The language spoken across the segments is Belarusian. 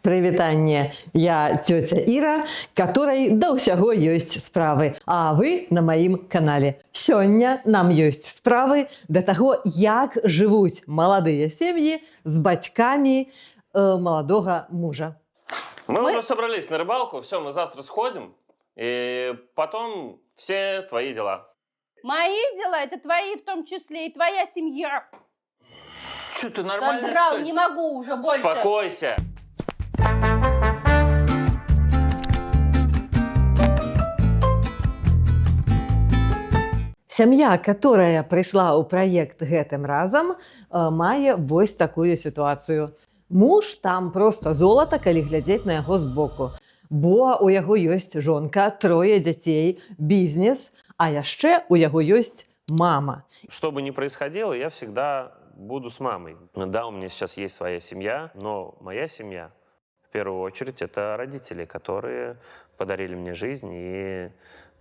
Прывітанне, я тёця Іра, которой да ўсяго ёсць справы, а вы на маім канале. Сёння нам ёсць справы да таго, як жывуць маладыя сем'і з бацькамі маладога мужа. Мы уже собрались на рыбалку, все, мы завтра сходим, и потом все твои дела. Мои дела, это твои в том числе, и твоя семья. Что, ты нормально, Содрал, что ли? не могу уже больше. Успокойся. Сям'я, которая прыйшла ў праект гэтым разам, мае вось такую сітуацыю. Муж там проста золата, калі глядзець на яго збоку. Бо у яго ёсць жонка, 3 дзяцей, бізнес, а яшчэ у яго ёсць мама. Что бы ни происходило, я всегда буду с мамой. Да, у меня сейчас есть своя семья, но моя семья, в первую очередь, это родители, которые подарили мне жизнь и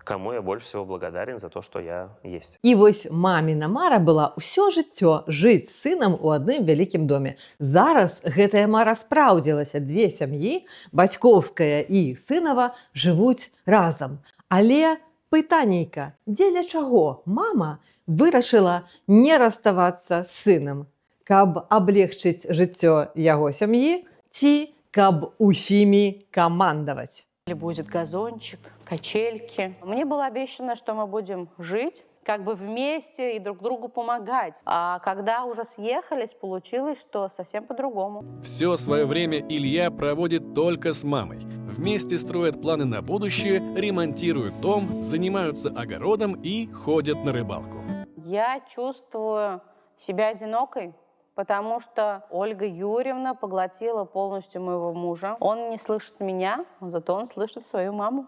кому я больше всего благодарен за то, что я есть. І вось маміна мара была ўсё жыццё жыць з сынам у адным вялікім доме. Зараз гэтая мара спраўдзілася. 2 сям'і, бацькоўская і сынава, жывуць разам. Але пытанейка, дзеля чаго мама вырашыла не раставацца з сынам? Каб аблегчыць жыццё яго сям'і ці каб усімі камандаваць? Или будет газончик, качельки. Мне было обещано, что мы будем жить как бы вместе и друг другу помогать. А когда уже съехались, получилось, что совсем по-другому. Все свое время Илья проводит только с мамой. Вместе строят планы на будущее, ремонтируют дом, занимаются огородом и ходят на рыбалку. Я чувствую себя одинокой, потому что Ольга Юрьевна поглотила полностью моего мужа. Он не слышит меня, зато он слышит свою маму.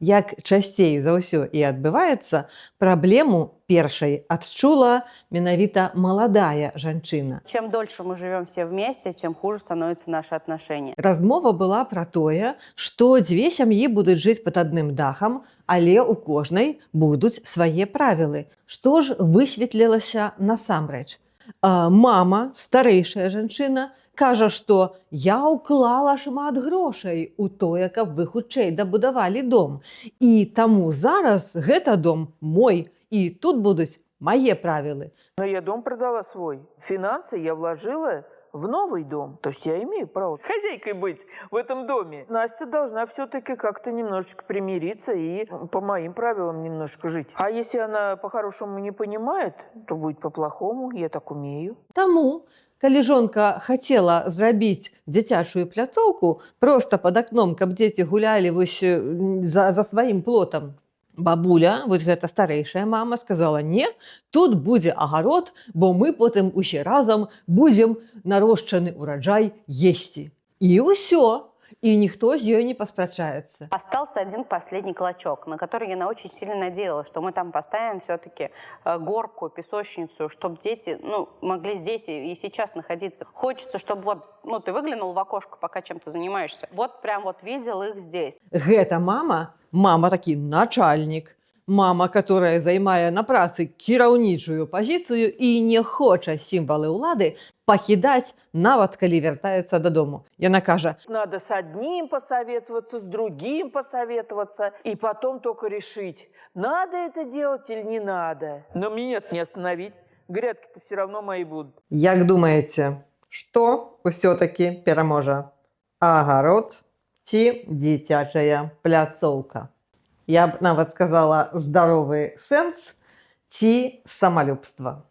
Як часцей за ўсё і адбываецца, праблему першай адчула менавіта маладая жанчына. Чем дольше мы живем все вместе, тем хуже становятся наши отношения. Размова была пра тое, што 2 сям'і будуць жыць пад адным дахам, але ў кожнай будуць свае правілы. Што ж высветлілася насамрэч? Мама, старэйшая жанчына, кажа, што я ўклала шмат грошай у тое, каб вы хутчэй дабудавалі дом. І таму зараз гэта дом мой, і тут будуць мае правілы. Но я дом продала свой. Финансы я вложила в новый дом. То есть я имею право хозяйкой быть в этом доме. Настя должна все-таки как-то немножечко примириться и по моим правилам немножко жить. А если она по-хорошему не понимает, то будет по-плохому. Я так умею. Таму, калі жонка хацела зрабіць дзіцячую пляцоўку проста пад акном, каб дзеці гулялі вось за сваім плотам, бабуля, вось гэта старэйшая мама, сказала: не, тут будзе агарод, бо мы потым усе разам будзем нарошчаны ураджай есці. І ўсё. И никто с ней не поспрачается. Остался один последний клочок, на который я очень сильно надеялась, что мы там поставим все-таки горку, песочницу, чтобы дети могли здесь и сейчас находиться. Хочется, чтобы ты выглянул в окошко, пока чем-то занимаешься. Вот прям видел их здесь. Гэта мама таки начальник. Мама, которая займае на працы кіраўнічую пазіцыю і не хоча сімвалы ўлады пакідаць, нават калі вяртаецца дадому. Яна кажа: надо с одним посоветоваться, с другим посоветоваться, и потом только решить, надо это делать или не надо. Но меня не остановить. Грядки-то все равно мои будут. Як думаеце, што ўсё-таки пераможа? Агарод ці дзіцячая пляцоўка? Я б нават сказала, здоровый сэнс ці самалюбства.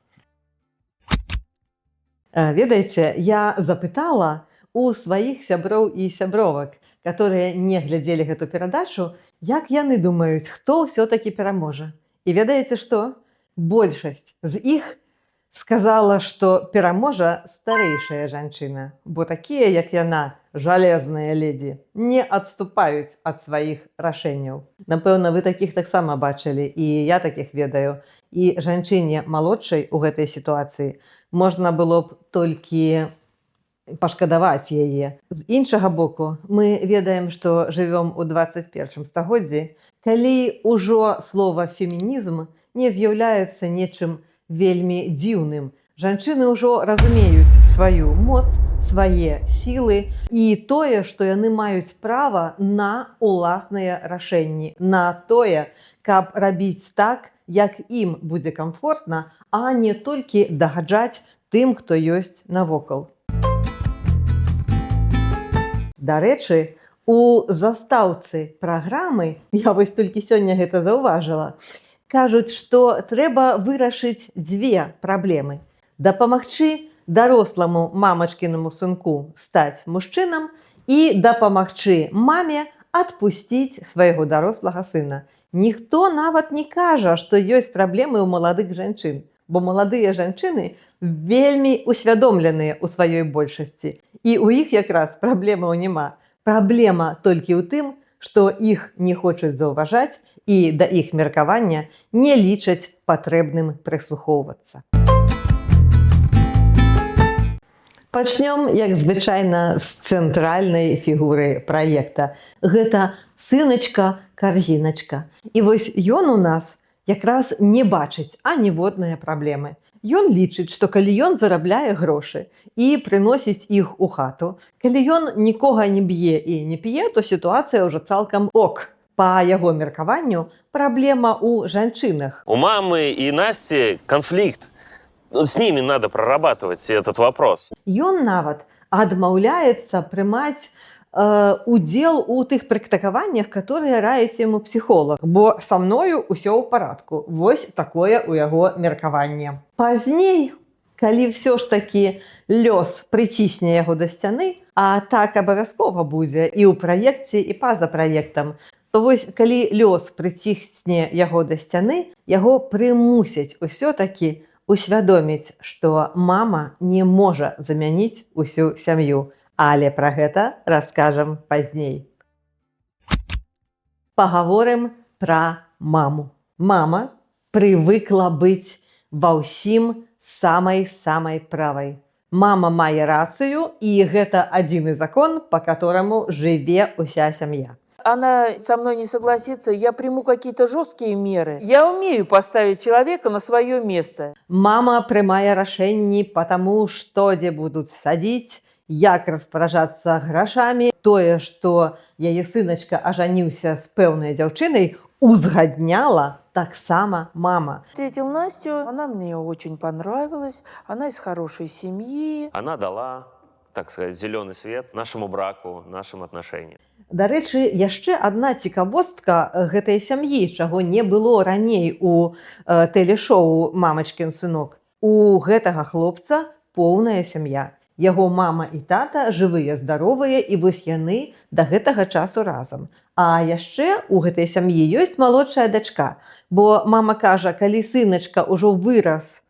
Ведаеце, я запытала у сваіх сяброў і сябровак, которые не глядзелі гэту перадачу, як яны думаюць, хто ўсё-таки пераможа. І ведаеце што? Большасць з іх сказала, што пераможа старэйшая жанчына, бо такія, як яна, жалезныя леді, не адступаюць ад сваіх рашэнняў. Напэўна, вы такіх таксама бачылі, і я такіх ведаю. І жанчыне малодшай у гэтай сітуацыі можна было б толькі пашкадаваць яе. З іншага боку, мы ведаем, што жывём у 21 стагоддзі, калі ўжо слова «фемінізм» не з'яўляецца нечым вельмі дзіўным. Жанчыны ўжо разумеюць сваю моц, свае сілы і тое, што яны маюць права на уласныя рашэнні, на тое, каб рабіць так, як ім будзе камфортна, а не толькі дагаджаць тым, хто ёсць навокал. Дарэчы, у застаўцы праграмы, я вось толькі сёння гэта заўважыла, кажуць, што трэба вырашыць дзве праблемы. Дапамагчы даросламу мамачкінаму сынку стаць мужчынам і дапамагчы маме адпусціць свайго дарослага сына. Ніхто нават не кажа, што ёсць праблемы ў маладых жанчын, бо маладыя жанчыны вельмі усвядомленыя ў сваёй большасці. І ў іх якраз праблемаў няма. Праблема толькі ў тым, што іх не хочуць заўважаць і да іх меркавання не лічаць патрэбным прыслухоўвацца. Пачнём, як звычайна, з цэнтральнай фігуры праекта. Гэта сыначка-карзіначка. І вось ён у нас якраз не бачыць аніводнае праблемы. Ён лічыць, што калі ён зарабляе грошы і прыносіць іх у хату, калі ён нікога не б'е і не п'е, то сітуацыя ўжо цалкам ок. Па яго меркаванню, праблема ў жанчынах. У мамы и Насти конфликт. С ними надо прорабатывать этот вопрос. Ён нават адмаўляецца прымаць удзел у тых практыкаваннях, которые раіць яму псіхолог, бо са мною ўсё ў парадку. Вось такое ў яго меркаванне. Пазней, калі ўсё ж такі лёс прыцісне яго да сцяны, а так абавязкова будзе і ў праекце, і па-за праектам, то вось калі лёс прыцісне яго да сцяны, яго прымусяць усё-такі усвядоміць, што мама не можа замяніць усю сям'ю. Але пра гэта раскажам пазней. Пагаворым пра маму. Мама прывыкла быць ва ўсім самай-самай правай. Мама мае рацыю, і гэта адзіны закон, па которому жыве ўся сям'я. Она со мной не согласится, я приму какие-то жесткие меры. Я умею поставить человека на свое место. Мама прымае рашэнні па таму, што дзе будуць садзіць, як распараджацца грашамі. Тое, што яе сыначка ажаніўся з пэўнай дзяўчынай, узгадняла таксама мама. Встретил Настю, она мне очень понравилась, она из хорошей семьи. Она дала, так сказать, зеленый свет нашему браку, нашим отношениям. Дарэчы, яшчэ адна цікавостка гэтай сям'і, чаго не было раней у тэлешоу «Мамачкін сынок». У гэтага хлопца поўная сям'я. Яго мама і тата жывыя, здаровыя, і вось яны да гэтага часу разам. А яшчэ у гэтай сям'і ёсць малодшая дачка, бо мама кажа, калі сыначка ўжо вырас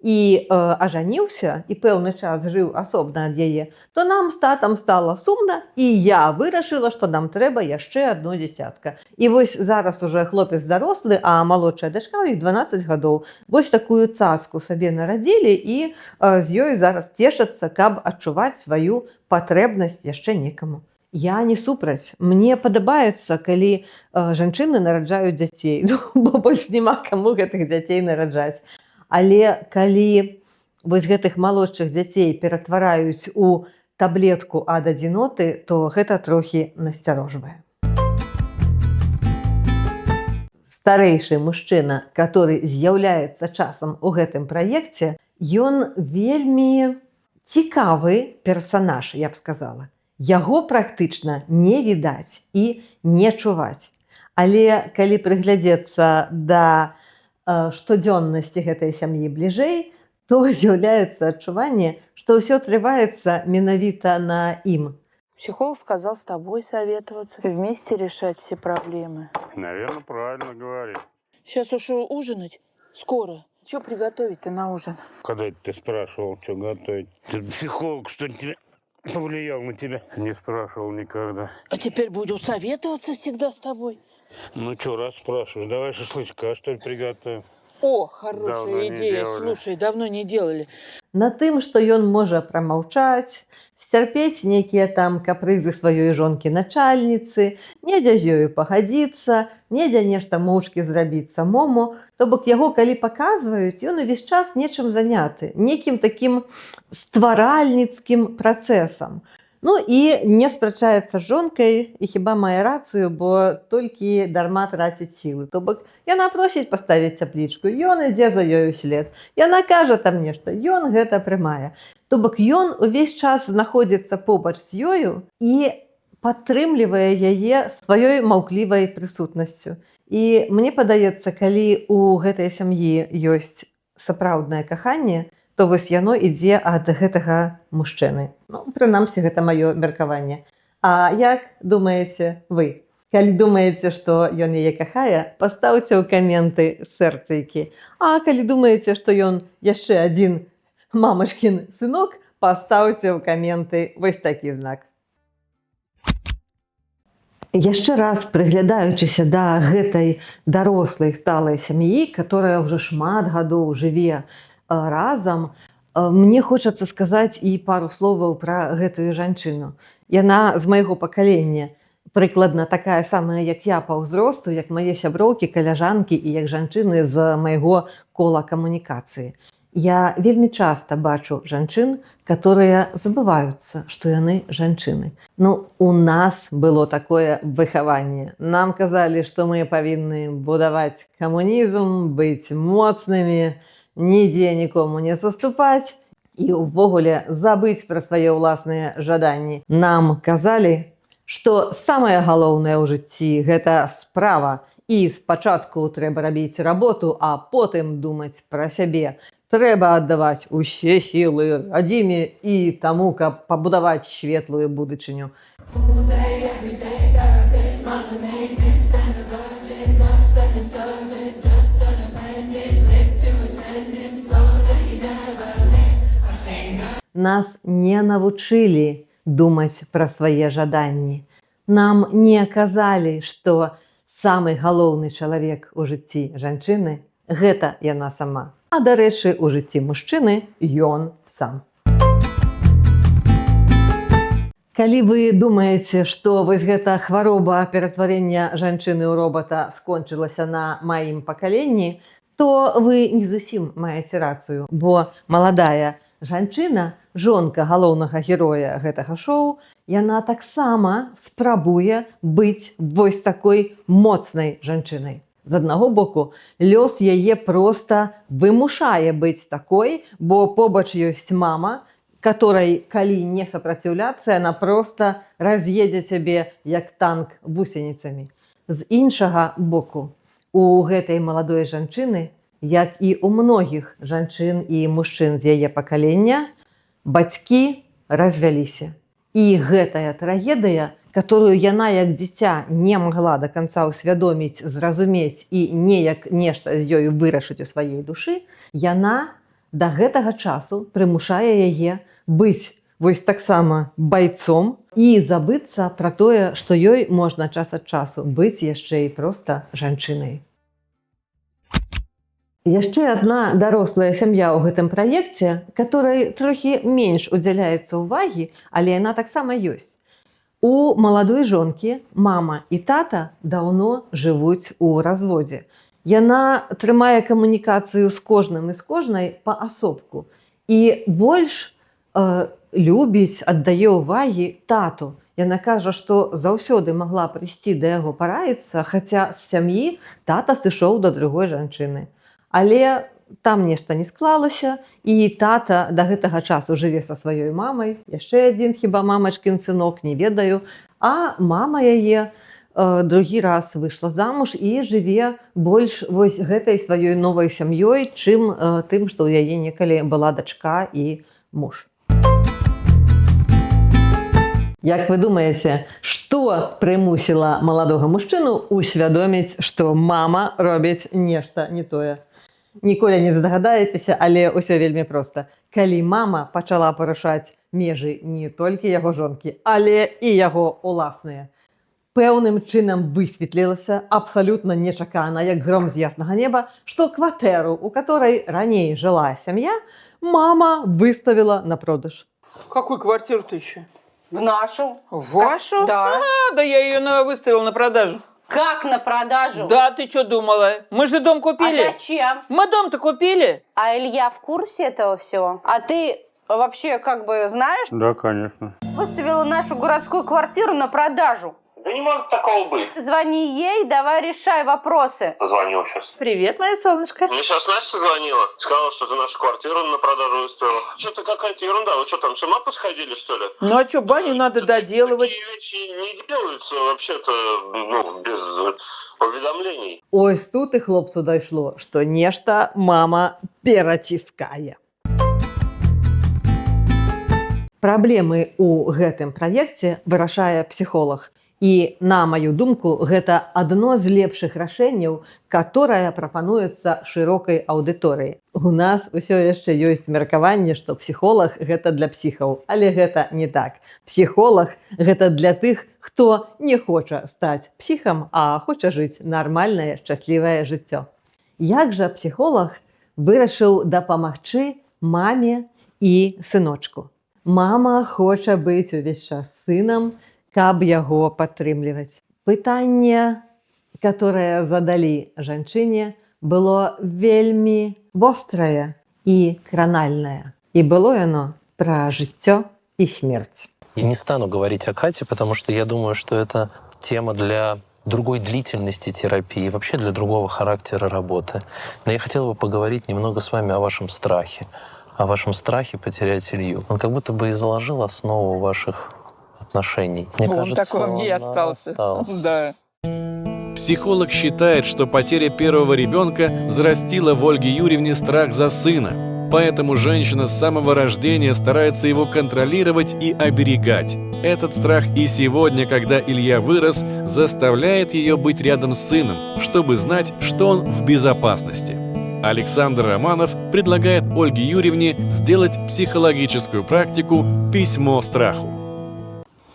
і ажаніўся, і пэўны час жыў асобна ад яе, то нам з татам стала сумна, і я вырашыла, што нам трэба яшчэ адно дзіцятка. І вось зараз уже хлопец дарослы, а малодшая дачка ў іх 12 гадоў. Вось такую цацку сабе нарадзілі, і з ёй зараз цешацца, каб адчуваць сваю патрэбнасць яшчэ некаму. Я не супраць. Мне падабаецца, калі жанчыны нараджаюць дзяцей, бо больш няма каму гэтых дзяцей нараджаць. Але калі вось гэтых малодшых дзяцей ператвараюць у таблетку ад адзіноты, то гэта трохі насцярожвае. Старэйшы мужчына, который з'яўляецца часам у гэтым праекце, ён вельмі цікавы персанаж, я б сказала. Яго практычна не відаць і не чуваць. Але калі прыглядзецца да штодзённасці гэтай сям'і бліжэй, то з'яўляецца адчуванне, што ўсё трываецца менавіта на ім. Психолог сказал с тобой советоваться, вместе решать все проблемы. Наверное, правильно говорит. Сейчас ушел ужинать? Скоро. Что приготовить-то на ужин? Когда это ты спрашивал, что готовить? Ты психолог, что ли, тебя повлиял на тебя? Не спрашивал никогда. А теперь будем советоваться всегда с тобой. Ну что, раз спрашиваешь, давай шашлычка, что ли, приготовим? О, хорошая Давно не идея. делали. Слушай, давно не делали. На тым, што ён можа прамаўчаць, Сцярпець нейкія там капрызы сваёй жонкі-начальніцы, недзе з ёю пагадзіцца, недзе нешта моўчкі зрабіць самому. То бок яго, калі паказваюць, ён увесь час нечым заняты, нейкім такім стваральніцкім працэсам. Ну і не спрачаецца з жонкай і хіба мае рацыю, бо толькі дарма траціць сілы. То бок яна просіць паставіць цяплічку, ён ідзе за ёю след. Яна кажа там нешта, ён гэта прымае. То бок ён увесь час знаходзіцца побач з ёю і падтрымлівае яе сваёй маўклівай прысутнасцю. І мне падаецца, калі ў гэтай сям'і ёсць сапраўднае каханне, то вось яно ідзе ад гэтага мужчыны. Ну, прынамсі, гэта маё меркаванне. А як думаеце вы? Калі думаеце, што ён яе кахае, пастаўце ў каменты сэрцайкі. А калі думаеце, што ён яшчэ адзін мамачкін сынок, пастаўце ў каменты вось такі знак. Яшчэ раз прыглядаючыся да гэтай дарослай сталай сям'і, которая ўжо шмат гадоў жыве разам, мне хочацца сказаць і пару словаў пра гэтую жанчыну. Яна з майго пакалення, прыкладна такая самая, як я па ўзросту, як мае сяброўкі, каляжанкі і як жанчыны з майго кола камунікацыі. Я вельмі часта бачу жанчын, которые забываюцца, што яны жанчыны. Ну, у нас было такое выхаванне. Нам казалі, што мы павінны будаваць камунізм, быць моцнымі, нідзе нікому не саступаць і ўвогуле забыць пра свае ўласныя жаданні. Нам казалі, што самае галоўнае ў жыцці – гэта справа, і спачатку трэба рабіць работу, а потым думаць пра сябе. Трэба аддаваць усе сілы радзіме і таму, каб пабудаваць светлую будучыню. Нас не навучылі думаць пра свае жаданні. Нам не казалі, што самы галоўны чалавек у жыцці жанчыны – гэта яна сама. А дарэчы, у жыцці мужчыны ён сам. Калі вы думаеце, што вось гэта хвароба ператварэння жанчыны ў робата скончылася на маім пакаленні, то вы не зусім маеце рацыю, бо маладая жанчына, жонка галоўнага героя гэтага шоу, яна таксама спрабуе быць вось такой моцнай жанчынай. З аднаго боку, лёс яе проста вымушае быць такой, бо побач ёсць мама, которой, калі не сапраціўляцца, яна проста раз'едзе цябе як танк гусеніцамі. З іншага боку, у гэтай маладой жанчыны, як і у многіх жанчын і мужчын з яе пакалення, бацькі развяліся. І гэтая трагедыя, которую яна як дзіця не магла до конца усвядоміць, зразумець і неяк нешта з ёю вырашыць у сваёй душы, яна да гэтага часу прымушае яе быць вось таксама байцом і забыцца пра тое, што ёй можна час ад часу быць яшчэ і проста жанчынай. Яшчэ адна дарослая сям'я ў гэтым праекце, которой трохі менш удзяляецца ўвагі, але яна таксама ёсць. У маладой жонкі мама і тата даўно жывуць у разводзе. Яна трымае камунікацыю з кожным і з кожнай паасобку. І больш любіць, аддае ўвагі тату. Яна кажа, што заўсёды магла прыйсці да яго параіцца, хаця з сям'і тата сышоў да другой жанчыны. Але там нешта не склалася, і тата да гэтага часу жыве са сваёй мамай, яшчэ адзін хіба мамачкін сынок, не ведаю, а мама яе другі раз выйшла замуж і жыве больш вось гэтай сваёй новай сям'ёй, чым тым, што ў яе некалі была дачка і муж. Як вы думаеце, што прымусіла маладога мужчыну усвядоміць, што мама робіць нешта не тое? Ніколі не здагадаецеся, але ўсё вельмі проста. Калі мама пачала парушаць межы не толькі яго жонкі, але і яго уласныя. Пэўным чынам высветлілася абсалютна нечакана, як гром з яснага неба, што кватэру, у которой раней жыла сям'я, мама выставіла на продаж. Какую квартиру-то еще? В нашу. Вашу? Да. Да я ее выставила на продажу. Как на продажу? Да, ты что думала? Мы же дом А купили. зачем? Мы дом-то купили. А Илья в курсе этого всего? А ты вообще как бы знаешь? Да, конечно. Выставила нашу городскую квартиру на продажу. Да не может такого быть. Звони ей, давай решай вопросы. Позвонил сейчас. Привет, моя солнышко. Мне сейчас Настя звонила. Сказала, что ты нашу квартиру на продажу выставила. Что-то какая-то ерунда. Вы что, там с ума посходили, что ли? Ну а что, баню надо доделывать? Такие вещи не делаются вообще-то, без уведомлений. Ось тут і хлопцу дайшло, што нешта мама пераціскае. Праблемы ў гэтым праекце вырашае псіхолог. І, на маю думку, гэта адно з лепшых рашэнняў, которое прапануецца шырокай аўдыторыі. У нас усё яшчэ ёсць меркаванне, што псіхолог гэта для псіхаў, але гэта не так. Псіхолог гэта для тых, хто не хоча стаць псіхам, а хоча жыць нармальнае, шчаслівае жыццё. Як жа псіхолог вырашыў дапамагчы маме і сыночку? Мама хоча быць увесь час сынам, каб яго падтрымліваць. Пытанне, которое задалі жанчыне, было вельмі вострае і кранальнае. І было яно пра жыццё і смерць. Я не стану говорить о Кате, потому что я думаю, что это тема для другой длительности терапии, вообще для другого характера работы. Но я хотел бы поговорить немного с вами о вашем страхе потерять Илью. Он как будто бы и заложил основу ваших отношений. Мне кажется, такой он мне и остался. Да. Психолог считает, что потеря первого ребенка взрастила в Ольге Юрьевне страх за сына. Поэтому женщина с самого рождения старается его контролировать и оберегать. Этот страх и сегодня, когда Илья вырос, заставляет ее быть рядом с сыном, чтобы знать, что он в безопасности. Александр Романов предлагает Ольге Юрьевне сделать психологическую практику «Письмо страху».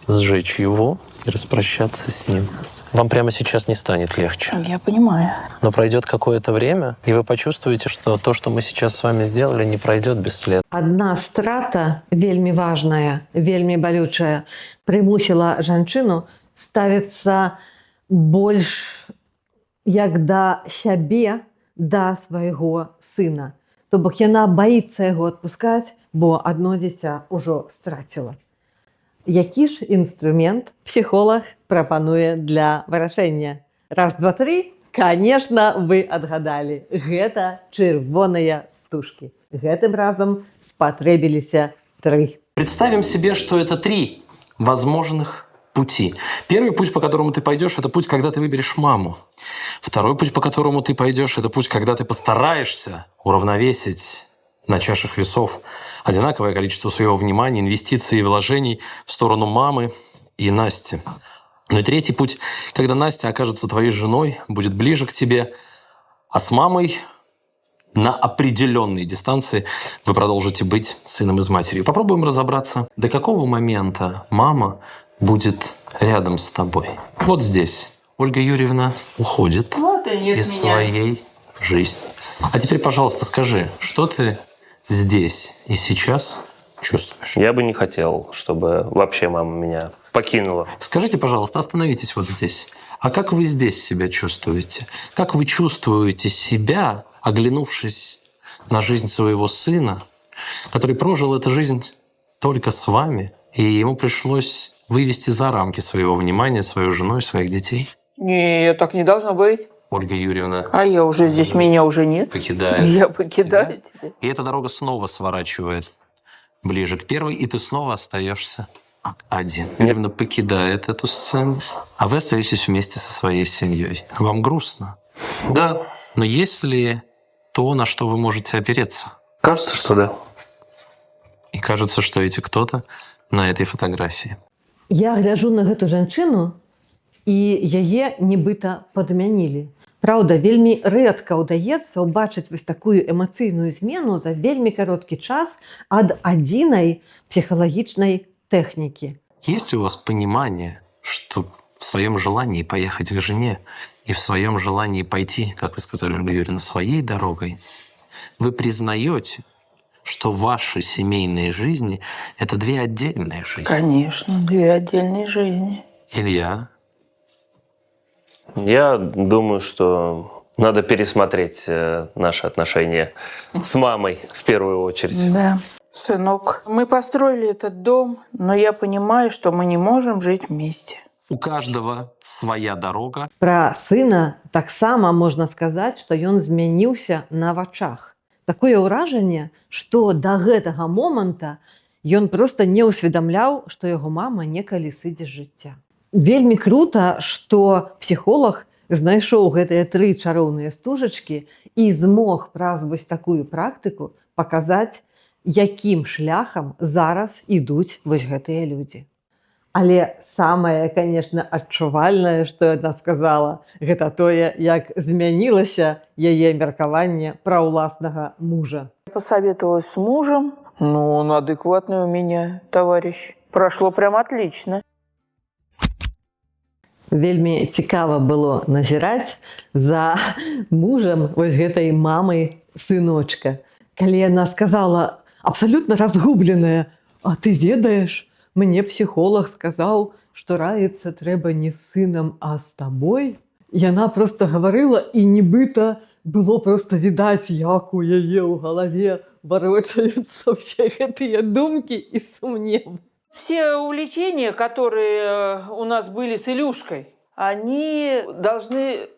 Сжечь его и распрощаться с ним. Вам прямо сейчас не станет легче. Я понимаю. Но пройдет какое-то время, и вы почувствуете, что то, что мы сейчас с вами сделали, не пройдет бесследно. Адна страта, вельмі важная, вельмі балючая, прымусіла жанчыну ставіцца больш як да сябе, да свайго сына. То бок яна баіцца яго адпускаць, бо адно дзіця ўжо страціла. Які ж інструмент псіхолог прапануе для вырашэння? Раз, два, три? Конечно, вы адгадалі. Гэта чырвоныя стужкі. Гэтым разам спатрэбіліся 3. Представим себе, что это 3 возможных пути. Первый путь, по которому ты пойдешь, это путь, когда ты выберешь маму. Второй путь, по которому ты пойдешь, это путь, когда ты постараешься уравновесить на чашах весов одинаковое количество своего внимания, инвестиций и вложений в сторону мамы и Насти. Ну и третий путь, когда Настя окажется твоей женой, будет ближе к тебе, а с мамой на определенной дистанции вы продолжите быть сыном и матерью. Попробуем разобраться, до какого момента мама будет рядом с тобой. Вот здесь Ольга Юрьевна уходит из твоей жизни. А теперь, пожалуйста, скажи, что ты здесь и сейчас чувствуешь? Я бы не хотел, чтобы вообще мама меня покинула. Скажите, пожалуйста, остановитесь вот здесь. А как вы здесь себя чувствуете? Как вы чувствуете себя, оглянувшись на жизнь своего сына, который прожил эту жизнь только с вами, и ему пришлось вывести за рамки своего внимания свою жену и своих детей? Нет, так не должно быть. Ольга Юрьевна А я уже здесь, меня уже нет. покидает. Я покидаю тебя. И эта дорога снова сворачивает ближе к первой, и ты снова остаешься один. Юрьевна покидает эту сцену, а вы остаетесь вместе со своей семьей. Вам грустно? Да, Но есть ли то, на что вы можете опереться? кажется, что да. И кажется, что эти кто-то на этой фотографии. Я гляжу на гэту жанчыну, і яе нібыта падмянілі. Праўда, вельмі рэдка ўдаецца ўбачыць вось такую эмацыйную змену за вельмі кароткі час ад адзінай псіхалагічнай тэхнікі. Есть у вас понимание, что в своем желании поехать к жене и в своем желании пойти, как вы сказали, Ольга Юрьевна, своей дорогой, вы признаете, что ваши семейные жизни – это две отдельные жизни. Конечно, две отдельные жизни. Илья, Я думаю, что надо пересмотреть наши отношения с мамой в первую очередь. Да. Сынок, мы построили этот дом, но я понимаю, что мы не можем жить вместе. у каждого своя дорога. Пра сына таксама можна сказаць, што ён змяніўся на вачах. Такое ўражанне, што да гэтага моманта ён проста не ўсведамляў, што яго мама некалі сыдзе з жыцця. Вельмі крута, што псіхолог знайшоў гэтыя 3 чароўныя стужачкі і змог праз вось такую практыку паказаць, якім шляхам зараз ідуць вось гэтыя людзі. Але самае, конечно, адчувальнае, што яна сказала, гэта тое, як змянілася яе меркаванне пра ўласнага мужа. Я посоветовалась с мужем. Ну, он адекватный у меня, товарищ. Прошло прям отлично. Вельмі цікава было назіраць за мужам вось гэтай мамы сыночка. Калі яна сказала, абсалютна разгубленая: «А ты ведаеш, мне псіхолог сказаў, што раіцца трэба не з сынам, а з табой». Яна просто гаварыла, і нібыта было просто відаць, як у яе ў галаве варочаюцца ўсе гэтыя думкі і сумневы. Все увлечения, которые у нас были с Илюшкой, они должны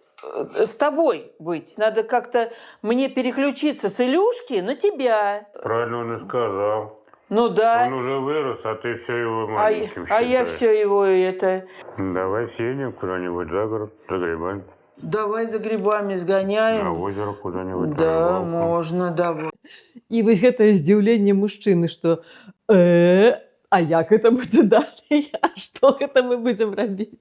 с тобой быть. Надо как-то мне переключиться с Илюшки на тебя. Правильно он и сказал. Ну да. Он уже вырос, а ты все его А маленьким я считаешь. все его это... Давай съедем куда-нибудь за город, за грибами. Давай за грибами На сгоняем. озеро куда-нибудь. на Да, рыбалку. можно, давай. І вось гэтае здзіўленне мужчыны, што а як гэта будзе далей? А што гэта мы будзем рабіць?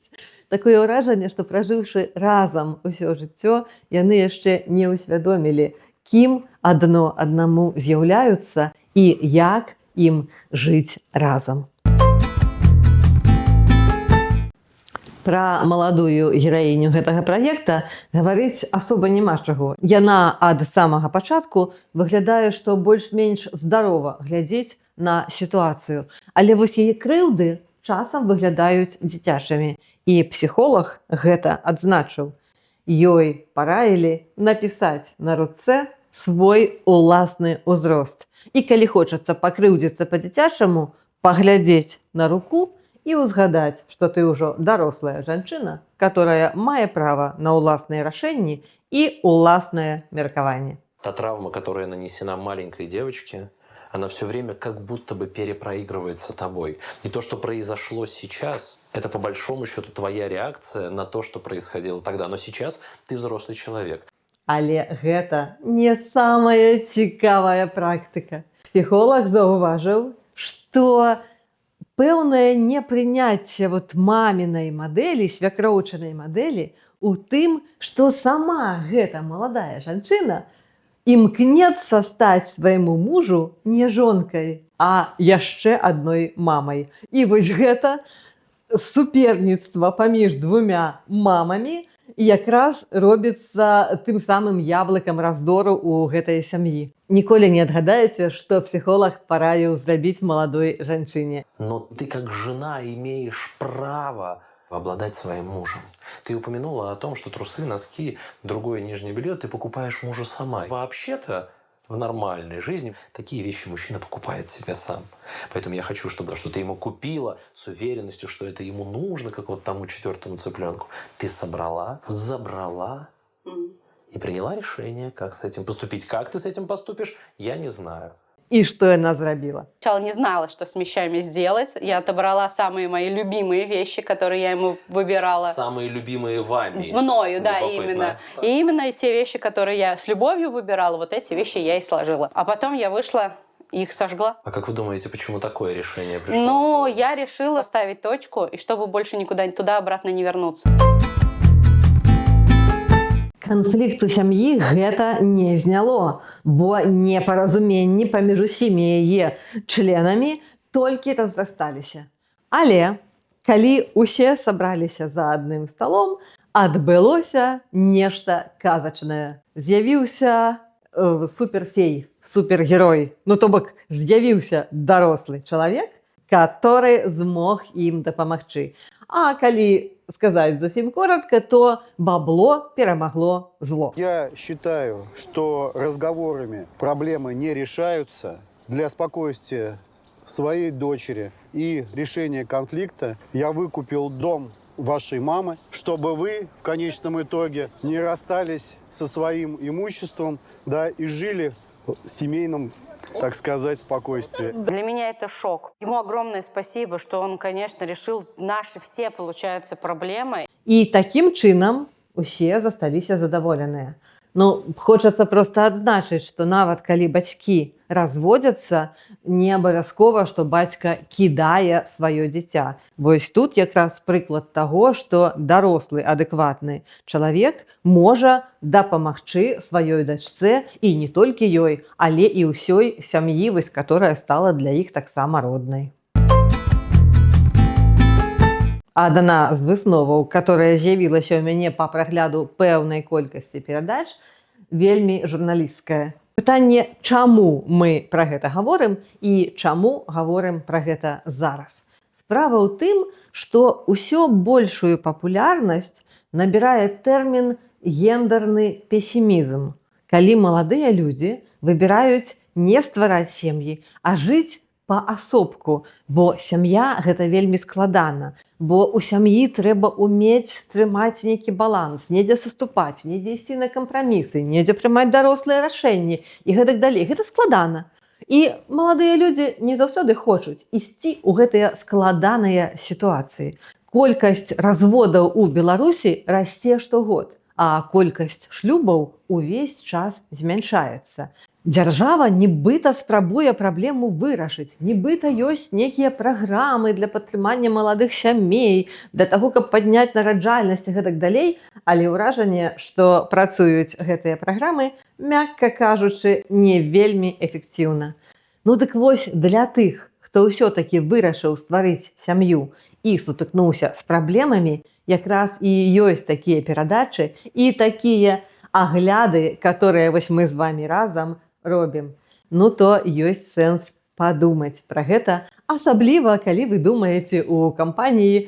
Такое ўражанне, што пражыўшы разам усё жыццё, яны яшчэ не ўсвядомілі, кім адно аднаму з'яўляюцца і як ім жыць разам. Пра маладую гераіню гэтага праекта гаварыць асоба няма чаго. Яна ад самага пачатку выглядае, што больш-менш здарова глядзець на сітуацыю. Але вось яе крыўды часам выглядаюць дзіцячымі. І псіхолог гэта адзначыў. Ёй параілі напісаць на руцэ свой уласны ўзрост. І калі хочацца пакрыўдзіцца па-дзіцячаму, паглядзець на руку і ўзгадаць, што ты ўжо дарослая жанчына, которая мае права на ўласныя рашэнні і ўласнае меркаванне. Та травма, которая нанесена маленькой девочке, она все время как будто бы перепроигрывается тобой. И то, что произошло сейчас, это по большому счету твоя реакция на то, что происходило тогда. Но сейчас ты взрослый человек. Але гэта не самая цікавая практыка. Псіхолог заўважыў, што пэўнае непрыняцце мамінай мадэлі, свякроўчынай мадэлі у тым, што сама гэта маладая жанчына імкнецца стаць свайму мужу не жонкай, а яшчэ адной мамай. І вось гэта суперніцтва паміж двумя мамамі якраз робіцца тым самым яблыкам раздору ў гэтай сям'і. Ніколі не адгадаеце, што псіхолог параіў зрабіць маладой жанчыне. Но ты как жена имеешь право обладать своим мужем. Ты упомянула о том, что трусы, носки, другое нижнее белье ты покупаешь мужу сама. Вообще-то в нормальной жизни такие вещи мужчина покупает себе сам. Поэтому я хочу, чтобы что ты ему купила с уверенностью, что это ему нужно, как вот тому 4-му цыпленку. Ты собрала, забрала и приняла решение, как с этим поступить. Как ты с этим поступишь, я не знаю. І што яна зрабіла? Сначала не знала, что с вещами сделать. Я отобрала самые мои любимые вещи, которые я ему выбирала. Самые любимые вами. Мною, да, Любопытно. именно. И именно те вещи, которые я с любовью выбирала, вот эти вещи я и сложила. А потом я вышла и их сожгла. А как вы думаете, почему такое решение пришло? Но я решила ставить точку, и чтобы больше никуда туда-обратно не вернуться. Канфлікт у сям'і гэта не зняло, бо непаразуменні паміж усімі яе членамі толькі разрасталіся. Але калі усе сабраліся за адным сталом, адбылося нешта казачнае. З'явіўся суперфей, супергерой. Ну, то бок з'явіўся дарослы чалавек, который змог ім дапамагчы. А калі сказать зусім коротко, то бабло перемогло зло. Я считаю, что разговорами проблемы не решаются. Для спокойствия своей дочери и решения конфликта я выкупил дом вашей мамы, чтобы вы в конечном итоге не расстались со своим имуществом, да, и жили в семейном, так сказать, спокойствии. Для меня это шок. Ему огромное спасибо, что он, конечно, решил наши все, получается, проблемы. І такім чынам усе засталіся задаволеныя. Ну, хочацца проста адзначыць, што нават калі бацькі разводзяцца, не абавязкова, што бацька кідае сваё дзіця. Вось тут якраз прыклад таго, што дарослы адэкватны чалавек можа дапамагчы сваёй дачцэ і не толькі ёй, але і ўсёй сям'і, вось, которая стала для іх таксама роднай. Адна з высноваў, которая з'явілася ў мяне па прагляду пэўнай колькасці перадач, вельмі журналісцкая. Пытанне, чаму мы пра гэта гаворым і чаму гаворым пра гэта зараз. Справа ў тым, што ўсё большую папулярнасць набірае тэрмін гендерны песімізм, калі маладыя людзі выбіраюць не ствараць сем'і, а жыць паасобку, бо сям'я гэта вельмі складана, бо ў сям'і трэба ўмець трымаць нейкі баланс, недзе саступаць, недзе ісці на кампрамісы, недзе прымаць дарослыя рашэнні і гэтак далей. Гэта складана. І маладыя людзі не заўсёды хочуць ісці ў гэтыя складаныя сітуацыі. Колькасць разводаў у Беларусі расце штогод, а колькасць шлюбаў увесь час змяншаецца. Дзяржава нібыта спрабуе праблему вырашыць, нібыта ёсць нейкія праграмы для падтрымання маладых сямей, для таго, каб падняць нараджальнасць і гэтак далей, але ўражанне, што працуюць гэтыя праграмы, мякка кажучы, не вельмі эфектыўна. Ну дык вось для тых, хто ўсё-такі вырашыў стварыць сям'ю і сутыкнуўся з праблемамі, якраз і ёсць такія перадачы і такія агляды, которые вось мы з вамі разам робім. Ну то ёсць сэнс падумаць пра гэта, асабліва калі вы думаеце ў кампаніі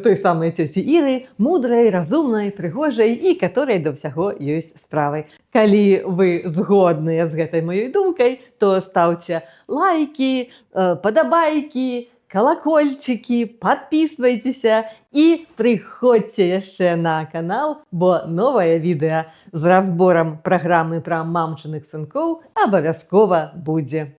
той самай цёці Іры, мудрай, разумнай, прыгожай і которой да ўсяго ёсць справы. Калі вы згодныя з гэтай маёй думкай, то стаўце лайкі, падабайкі, колокольчики, подписывайтеся и приходьте яшчэ на канал, бо новое відэа з разбором праграмы пра мамчыных сынкоў абавязкова будзе.